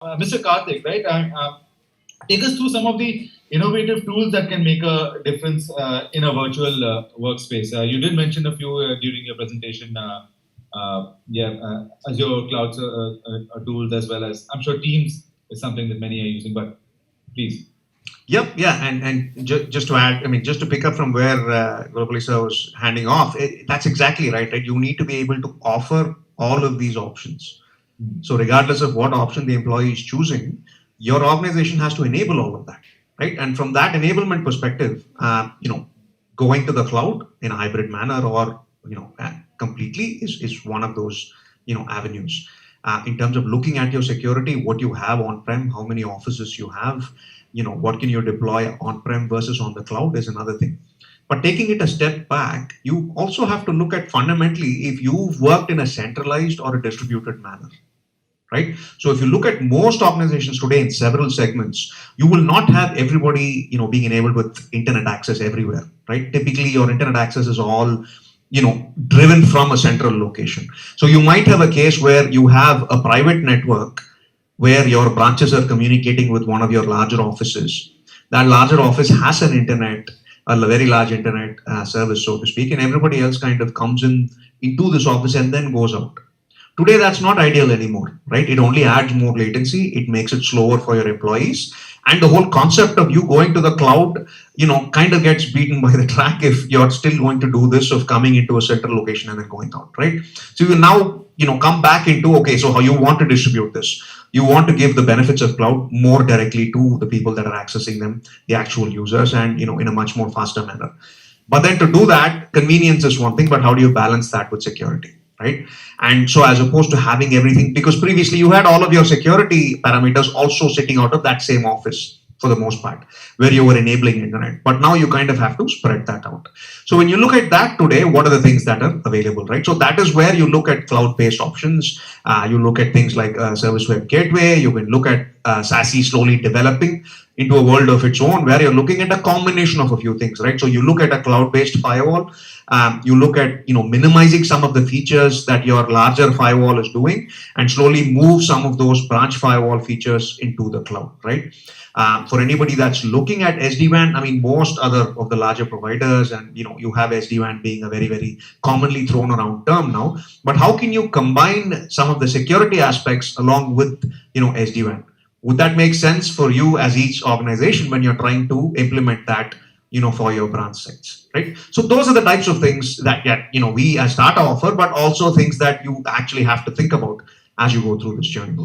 Mr. Karthik, right? Take us through some of the innovative tools that can make a difference in a virtual workspace. You did mention a few during your presentation. Azure Cloud tools, as well as I'm sure Teams is something that many are using. But please. Yep, yeah, and just to add, I mean, just to pick up from where Globally Sir was handing off, that's exactly right. Right, you need to be able to offer all of these options. So regardless of what option the employee is choosing, your organization has to enable all of that, right? And from that enablement perspective, going to the cloud in a hybrid manner or completely is one of those avenues. In terms of looking at your security, what you have on-prem, how many offices you have, what can you deploy on-prem versus on the cloud is another thing. But taking it a step back, you also have to look at fundamentally if you've worked in a centralized or a distributed manner, right? So if you look at most organizations today in several segments, you will not have everybody, being enabled with internet access everywhere, right? Typically, your internet access is all, driven from a central location. So you might have a case where you have a private network where your branches are communicating with one of your larger offices. That larger office has an internet, a very large internet service, so to speak, and everybody else kind of comes into this office and then goes out. Today, that's not ideal anymore, right? It only adds more latency. It makes it slower for your employees. And the whole concept of you going to the cloud, kind of gets beaten by the track if you're still going to do this of coming into a central location and then going out, right? So you now, come back into, okay, so how you want to distribute this. You want to give the benefits of cloud more directly to the people that are accessing them, the actual users, and, in a much more faster manner. But then to do that, convenience is one thing, but how do you balance that with security? Right? And so as opposed to having everything, because previously you had all of your security parameters also sitting out of that same office for the most part, where you were enabling internet. But now you kind of have to spread that out. So when you look at that today, what are the things that are available, right? So that is where you look at cloud-based options. You look at things like Service Web Gateway. You can look at SASE slowly developing into a world of its own, where you're looking at a combination of a few things, right? So you look at a cloud-based firewall. You look at minimizing some of the features that your larger firewall is doing, and slowly move some of those branch firewall features into the cloud, right? For anybody that's looking at SD-WAN, I mean, most other of the larger providers, and you have SD-WAN being a very, very commonly thrown around term now. But how can you combine some of the security aspects along with SD-WAN? Would that make sense for you as each organization when you're trying to implement that, for your branch sites, right? So those are the types of things that we as Tata offer, but also things that you actually have to think about as you go through this journey.